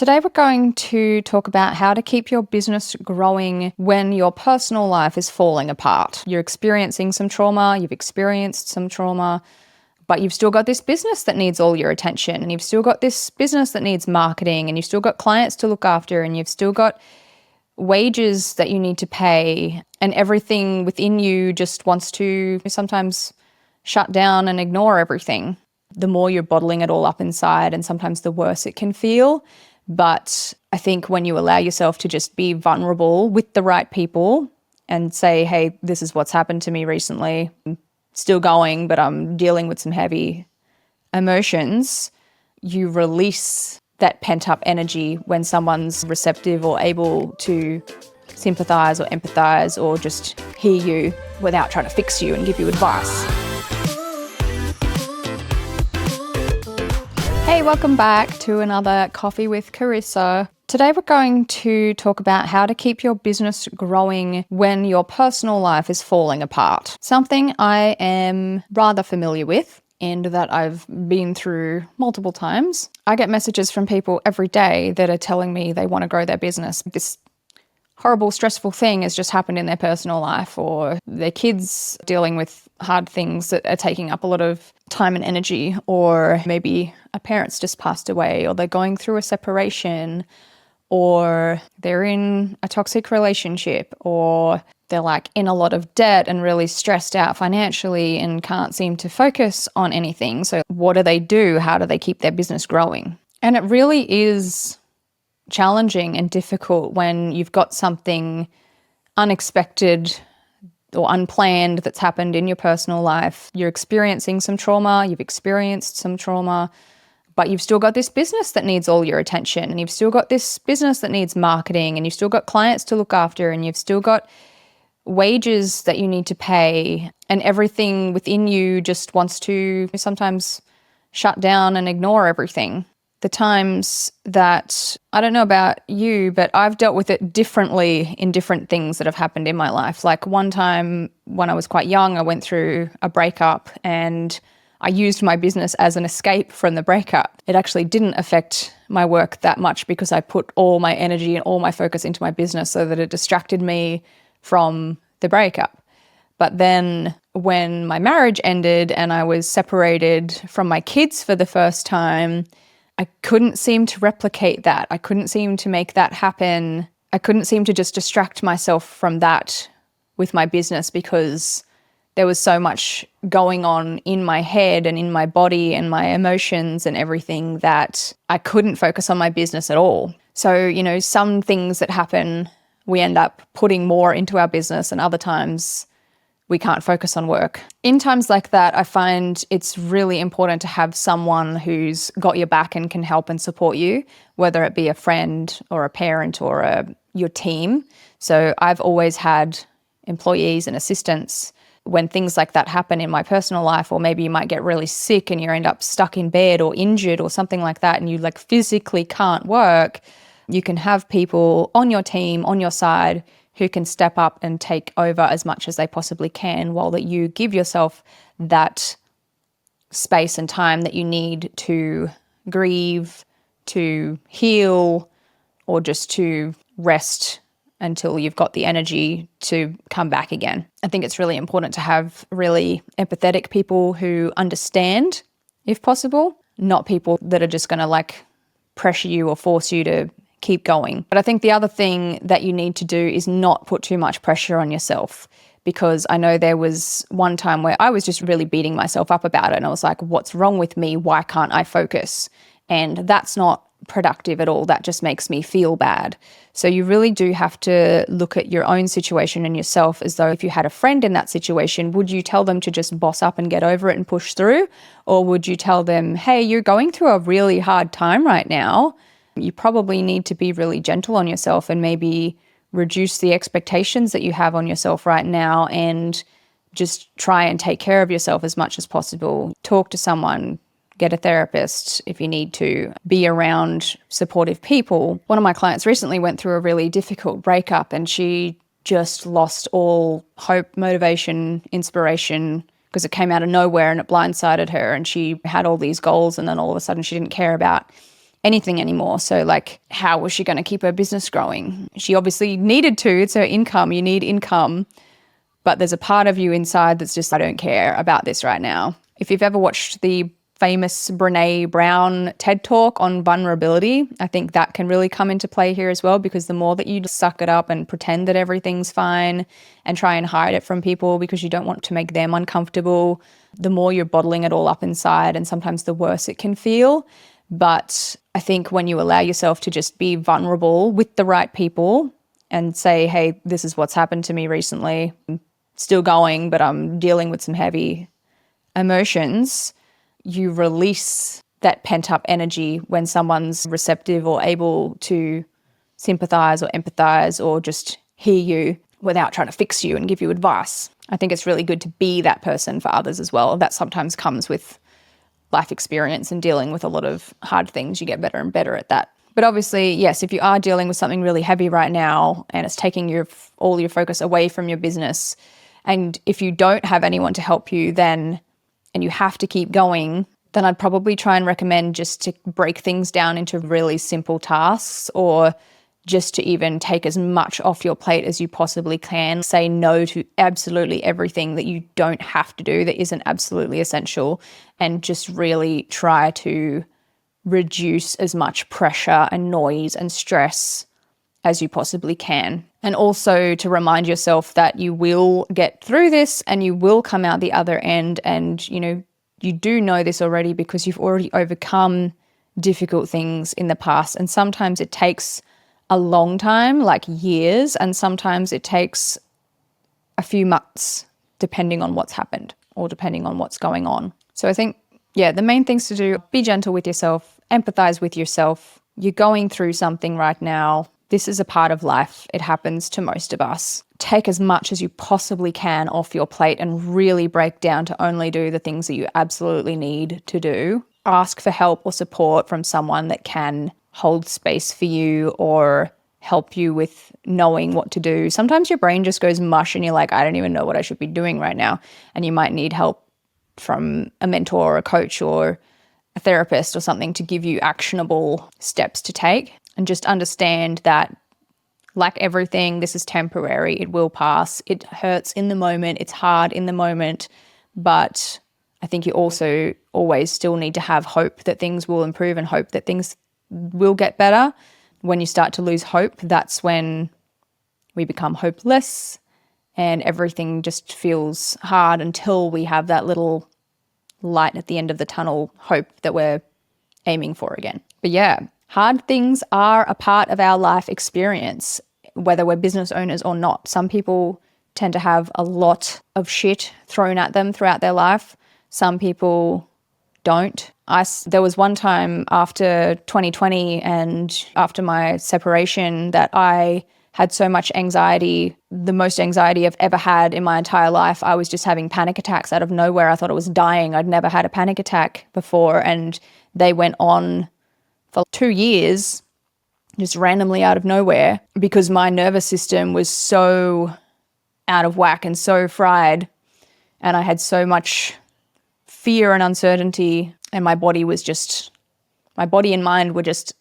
Today we're going to talk about how to keep your business growing when your personal life is falling apart. You're experiencing some trauma, you've experienced some trauma, but you've still got this business that needs all your attention, and you've still got this business that needs marketing, and you've still got clients to look after, and you've still got wages that you need to pay, and everything within you just wants to sometimes shut down and ignore everything. The more you're bottling it all up inside, and sometimes the worse it can feel. But I think when you allow yourself to just be vulnerable with the right people and say, hey, this is what's happened to me recently, I'm still going, but I'm dealing with some heavy emotions, you release that pent-up energy when someone's receptive or able to sympathise or empathise or just hear you without trying to fix you and give you advice. Hey, welcome back to another Coffee with Carissa. Today we're going to talk about how to keep your business growing when your personal life is falling apart. Something I am rather familiar with and that I've been through multiple times. I get messages from people every day that are telling me they want to grow their business. This horrible, stressful thing has just happened in their personal life, or their kids dealing with hard things that are taking up a lot of time and energy, or maybe a parent's just passed away, or they're going through a separation, or they're in a toxic relationship, or they're like in a lot of debt and really stressed out financially and can't seem to focus on anything. So what do they do? How do they keep their business growing? And it really is challenging and difficult when you've got something unexpected or unplanned that's happened in your personal life. You're experiencing some trauma, you've experienced some trauma, but you've still got this business that needs all your attention, and you've still got this business that needs marketing, and you've still got clients to look after, and you've still got wages that you need to pay, and everything within you just wants to sometimes shut down and ignore everything. The times that, I don't know about you, but I've dealt with it differently in different things that have happened in my life. Like one time when I was quite young, I went through a breakup and I used my business as an escape from the breakup. It actually didn't affect my work that much because I put all my energy and all my focus into my business so that it distracted me from the breakup. But then when my marriage ended and I was separated from my kids for the first time, I couldn't seem to replicate that. I couldn't seem to make that happen. I couldn't seem to just distract myself from that with my business because there was so much going on in my head and in my body and my emotions and everything that I couldn't focus on my business at all. So, some things that happen, we end up putting more into our business, and other times we can't focus on work. In times like that, I find it's really important to have someone who's got your back and can help and support you, whether it be a friend or a parent or your team. So I've always had employees and assistants when things like that happen in my personal life, or maybe you might get really sick and you end up stuck in bed or injured or something like that, and you physically can't work. You can have people on your team, on your side, who can step up and take over as much as they possibly can, while that you give yourself that space and time that you need to grieve, to heal, or just to rest until you've got the energy to come back again. I think it's really important to have really empathetic people who understand, if possible, not people that are just going to pressure you or force you to keep going. But I think the other thing that you need to do is not put too much pressure on yourself, because I know there was one time where I was just really beating myself up about it, and I was like, what's wrong with me? Why can't I focus? And that's not productive at all. That just makes me feel bad. So you really do have to look at your own situation and yourself as though if you had a friend in that situation, would you tell them to just boss up and get over it and push through? Or would you tell them, hey, you're going through a really hard time right now. You probably need to be really gentle on yourself and maybe reduce the expectations that you have on yourself right now, and just try and take care of yourself as much as possible. Talk to someone, get a therapist if you need to, be around supportive people. One of my clients recently went through a really difficult breakup, and she just lost all hope, motivation, inspiration, because it came out of nowhere and it blindsided her, and she had all these goals, and then all of a sudden she didn't care about anything anymore. So like, how was she going to keep her business growing? She obviously needed to. It's her income. You need income. But there's a part of you inside that's just, I don't care about this right now. If you've ever watched the famous Brene Brown TED Talk on vulnerability, I think that can really come into play here as well, because the more that you just suck it up and pretend that everything's fine and try and hide it from people because you don't want to make them uncomfortable, the more you're bottling it all up inside, and sometimes the worse it can feel. But I think when you allow yourself to just be vulnerable with the right people and say, hey, this is what's happened to me recently, I'm still going, but I'm dealing with some heavy emotions, you release that pent-up energy when someone's receptive or able to sympathize or empathize or just hear you without trying to fix you and give you advice. I think it's really good to be that person for others as well. That sometimes comes with life experience and dealing with a lot of hard things. You get better and better at that. But obviously, yes, if you are dealing with something really heavy right now and it's taking all your focus away from your business, and if you don't have anyone to help you then, and you have to keep going, then I'd probably try and recommend just to break things down into really simple tasks, or just to even take as much off your plate as you possibly can. Say no to absolutely everything that you don't have to do, that isn't absolutely essential, and just really try to reduce as much pressure and noise and stress as you possibly can. And also to remind yourself that you will get through this and you will come out the other end. And, you do know this already because you've already overcome difficult things in the past. And sometimes it takes a long time, like years, and sometimes it takes a few months, depending on what's happened or depending on what's going on. So I think, the main things to do, be gentle with yourself, empathize with yourself. You're going through something right now. This is a part of life. It happens to most of us. Take as much as you possibly can off your plate and really break down to only do the things that you absolutely need to do. Ask for help or support from someone that can hold space for you or help you with knowing what to do. Sometimes your brain just goes mush and you're like, I don't even know what I should be doing right now. And you might need help from a mentor or a coach or a therapist or something to give you actionable steps to take. And just understand that, like everything, this is temporary. It will pass. It hurts in the moment. It's hard in the moment. But I think you also always still need to have hope that things will improve and hope that things will get better. When you start to lose hope, that's when we become hopeless and everything just feels hard until we have that little light at the end of the tunnel, hope that we're aiming for again. But hard things are a part of our life experience, whether we're business owners or not. Some people tend to have a lot of shit thrown at them throughout their life. Some people don't. There was one time after 2020 and after my separation that I had so much anxiety, the most anxiety I've ever had in my entire life. I was just having panic attacks out of nowhere. I thought I was dying. I'd never had a panic attack before, and they went on for 2 years, just randomly out of nowhere, because my nervous system was so out of whack and so fried, and I had so much fear and uncertainty, and my body and mind were just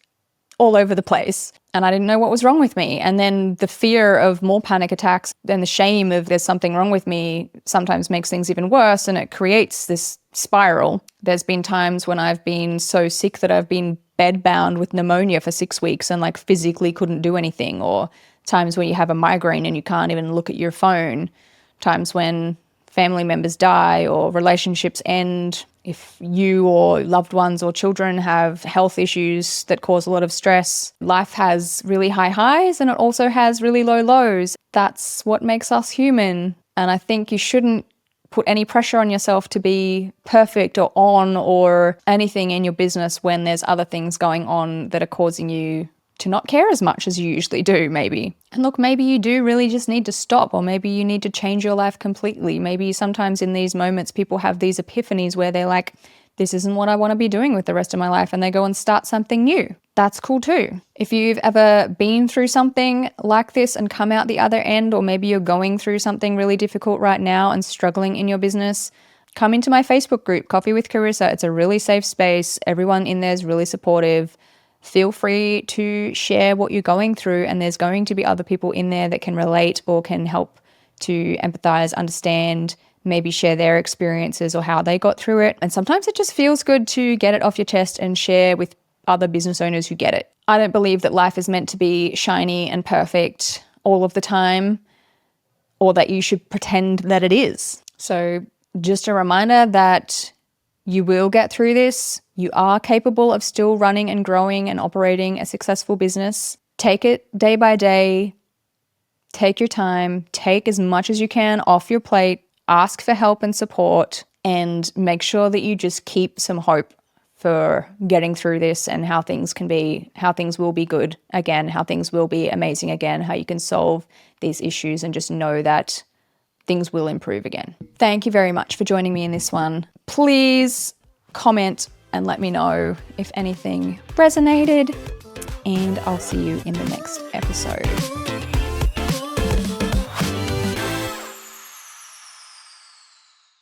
all over the place, and I didn't know what was wrong with me. And then the fear of more panic attacks and the shame of there's something wrong with me sometimes makes things even worse, and it creates this spiral. There's been times when I've been so sick that I've been bedbound with pneumonia for 6 weeks and physically couldn't do anything, or times when you have a migraine and you can't even look at your phone, times when family members die or relationships end, if you or loved ones or children have health issues that cause a lot of stress. Life has really high highs and it also has really low lows. That's what makes us human. And I think you shouldn't put any pressure on yourself to be perfect or on or anything in your business when there's other things going on that are causing you to not care as much as you usually do, maybe. And look, maybe you do really just need to stop, or maybe you need to change your life completely. Maybe sometimes in these moments people have these epiphanies where they're like, this isn't what I want to be doing with the rest of my life, and they go and start something new. That's cool too. If you've ever been through something like this and come out the other end, or maybe you're going through something really difficult right now and struggling in your business, come into my Facebook group, Coffee with Carissa. It's a really safe space. Everyone in there is really supportive. feel free to share what you're going through, and there's going to be other people in there that can relate or can help to empathize, understand, maybe share their experiences or how they got through it. And sometimes it just feels good to get it off your chest and share with other business owners who get it. I don't believe that life is meant to be shiny and perfect all of the time, or that you should pretend that it is. So just a reminder that you will get through this. You are capable of still running and growing and operating a successful business. Take it day by day. Take your time. Take as much as you can off your plate. Ask for help and support, and make sure that you just keep some hope for getting through this and how things will be good again, how things will be amazing again, how you can solve these issues, and just know that things will improve again. Thank you very much for joining me in this one. Please comment and let me know if anything resonated, and I'll see you in the next episode.